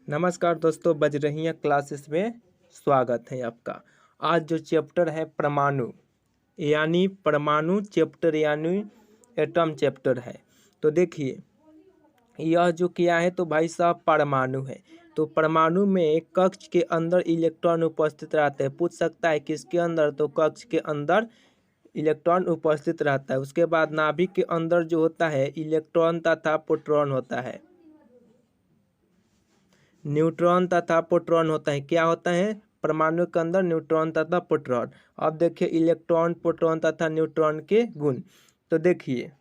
नमस्कार दोस्तों, बज रही हैं क्लासेस में स्वागत है आपका। आज जो चैप्टर है परमाणु यानी परमाणु चैप्टर यानी एटम चैप्टर है। तो देखिए यह जो क्या है तो भाई साहब परमाणु है। तो परमाणु में कक्ष के अंदर इलेक्ट्रॉन उपस्थित रहते हैं। पूछ सकता है किसके अंदर, तो कक्ष के अंदर इलेक्ट्रॉन उपस्थित रहता है। उसके बाद नाभिक के अंदर जो होता है इलेक्ट्रॉन तथा प्रोटॉन होता है, न्यूट्रॉन तथा प्रोटॉन होता है। क्या होता है परमाणु के अंदर? न्यूट्रॉन तथा प्रोटॉन। अब देखिए इलेक्ट्रॉन प्रोटॉन तथा न्यूट्रॉन के गुण। तो देखिए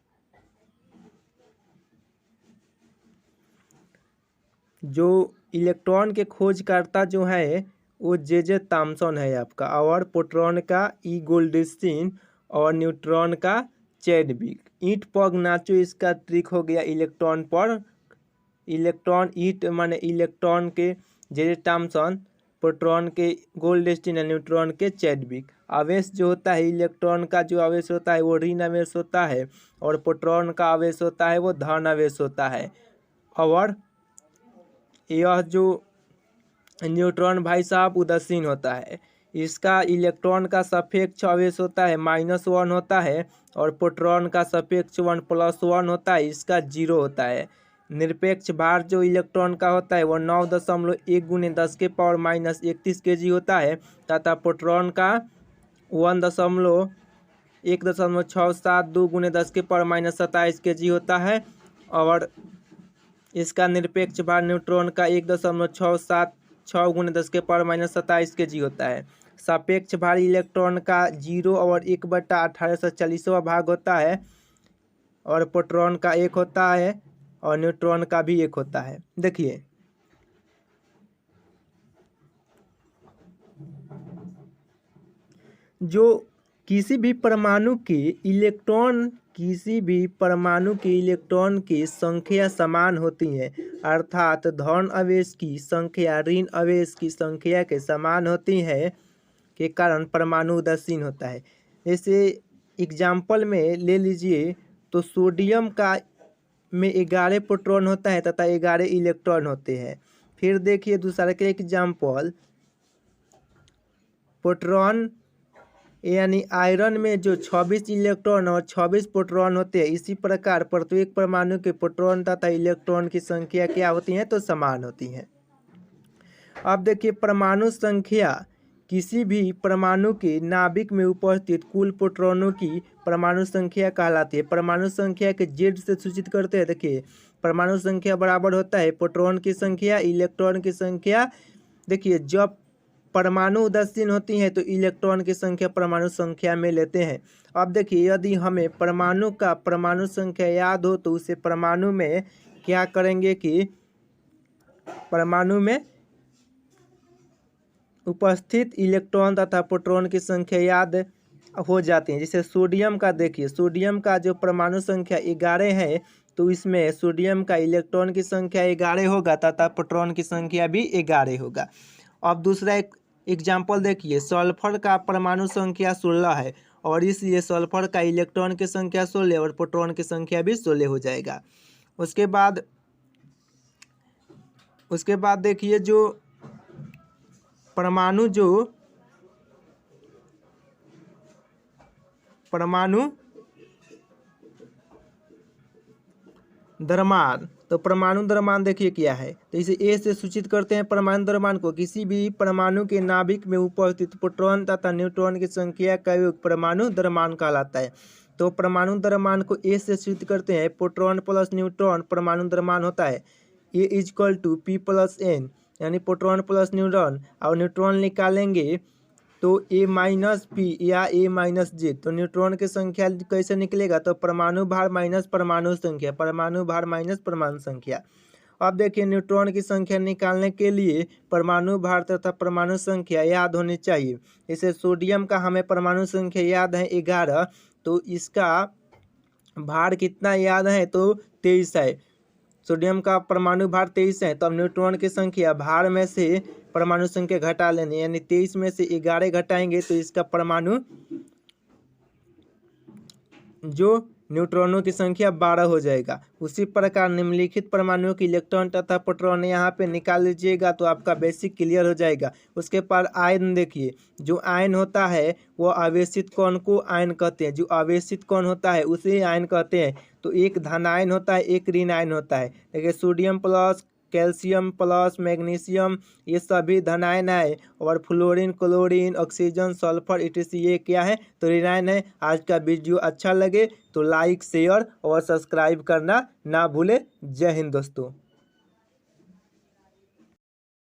जो इलेक्ट्रॉन के खोजकर्ता जो है वो जे थॉम्सन है आपका, और प्रोटॉन का ई गोल्डस्टीन और न्यूट्रॉन का चैडविक। ईंट पग नाचो इसका ट्रिक हो गया इलेक्ट्रॉन पर। इलेक्ट्रॉन ईट माने इलेक्ट्रॉन के जे थॉम्सन, प्रोटॉन के गोल्डस्टीन और न्यूट्रॉन के चैडविक। आवेश जो होता है इलेक्ट्रॉन का जो आवेश होता है वो ऋण आवेश होता है, और प्रोटॉन का आवेश होता है वो धन आवेश होता है। और यह जो न्यूट्रॉन भाई साहब उदासीन होता है। इसका इलेक्ट्रॉन का सापेक्ष आवेश होता है -1 होता है, और प्रोटॉन का सापेक्ष 1 + 1 होता है, इसका 0 होता है। निरपेक्ष भार जो इलेक्ट्रॉन का होता है वो 9.1 × 10⁻³ kg होता है, तथा प्रोटॉन का 1.1672 × 10⁻27 kg होता है, और इसका निरपेक्ष भार न्यूट्रॉन का 1.676 × 10⁻27 kg होता है। सापेक्ष भार इलेक्ट्रॉन का 0 और 1/1840वां भाग होता है, और प्रोटॉन का 1 होता है, और न्यूट्रॉन का भी 1 होता है। देखिए जो किसी भी परमाणु के इलेक्ट्रॉन की संख्या समान होती है, अर्थात धन आवेश की संख्या ऋण आवेश की संख्या के समान होती है, के कारण परमाणु उदासीन होता है। जैसे एग्जाम्पल में ले लीजिए तो सोडियम का में 11 प्रोटॉन होता है तथा 11 इलेक्ट्रॉन होते हैं। फिर देखिए दूसरा के एग्जाम्पल, प्रोटॉन यानी आयरन में जो 26 इलेक्ट्रॉन और 26 प्रोटॉन होते हैं। इसी प्रकार प्रत्येक परमाणु के प्रोटॉन तथा इलेक्ट्रॉन की संख्या क्या होती है तो समान होती है। अब देखिए परमाणु संख्या किसी भी परमाणु के नाभिक में उपस्थित कुल प्रोटॉनों की परमाणु संख्या कहलाती है। परमाणु संख्या के जेड से सूचित करते हैं। देखिए परमाणु संख्या बराबर होता है प्रोटॉन की संख्या इलेक्ट्रॉन की संख्या। देखिए जब परमाणु उदासीन होती हैं तो इलेक्ट्रॉन की संख्या परमाणु संख्या में लेते हैं। अब देखिए यदि हमें परमाणु का परमाणु संख्या याद हो तो उसे परमाणु में क्या करेंगे कि परमाणु में उपस्थित इलेक्ट्रॉन तथा प्रोटॉन की संख्या याद हो जाती है। जैसे सोडियम का देखिए, सोडियम का जो परमाणु संख्या 11 है, तो इसमें सोडियम का इलेक्ट्रॉन की संख्या 11 होगा तथा प्रोटॉन की संख्या भी 11 होगा। अब दूसरा एक एग्जाम्पल देखिए, सल्फर का परमाणु संख्या 16 है, और इसलिए सल्फर का इलेक्ट्रॉन की संख्या 16 और प्रोटॉन की संख्या भी 16 हो जाएगा। उसके बाद देखिए जो परमाणु द्रव्यमान, तो परमाणु द्रव्यमान देखिए क्या है, तो इसे ए से सूचित करते हैं। परमाणु द्रव्यमान को किसी भी परमाणु के नाभिक में उपस्थित प्रोटॉन तथा न्यूट्रॉन की संख्या का योग परमाणु द्रव्यमान कहलाता है। तो परमाणु द्रव्यमान को ए से सूचित करते हैं। प्रोटॉन प्लस न्यूट्रॉन परमाणु द्रव्यमान होता है। ए = P + N, यानी प्रोटॉन प्लस न्यूट्रॉन, और न्यूट्रॉन निकालेंगे तो A-P या A-J। तो न्यूट्रॉन की संख्या कैसे निकलेगा, तो परमाणु भार माइनस परमाणु संख्या, परमाणु भार माइनस परमाणु संख्या। अब देखिए न्यूट्रॉन की संख्या निकालने के लिए परमाणु भार तथा परमाणु संख्या याद होनी चाहिए। जैसे सोडियम का हमें परमाणु संख्या याद है 11, तो इसका भार कितना याद है तो 23 है। सोडियम का परमाणु भार 23 है, तो अब न्यूट्रॉन की संख्या भार में से परमाणु संख्या घटा लेनी, यानी 23 में से 11 घटाएंगे तो इसका परमाणु जो न्यूट्रॉनों की संख्या 12 हो जाएगा। उसी प्रकार निम्नलिखित परमाणुओं की इलेक्ट्रॉन तथा प्रोटॉन यहाँ पे निकाल लीजिएगा तो आपका बेसिक क्लियर हो जाएगा। उसके बाद आयन देखिए, जो आयन होता है वो आवेशित कण को आयन कहते हैं, जो आवेशित कण होता है उसे आयन कहते हैं। तो एक धन आयन होता है, एक ऋण आयन होता है। देखिए sodium plus, calcium plus, magnesium, ये सभी धन आयन है। और fluorine, chlorine, oxygen, sulphur etc ये क्या है तो ऋण आयन है। आज का वीडियो अच्छा लगे तो लाइक, शेयर और सब्सक्राइब करना ना भूले। जय हिंद दोस्तों।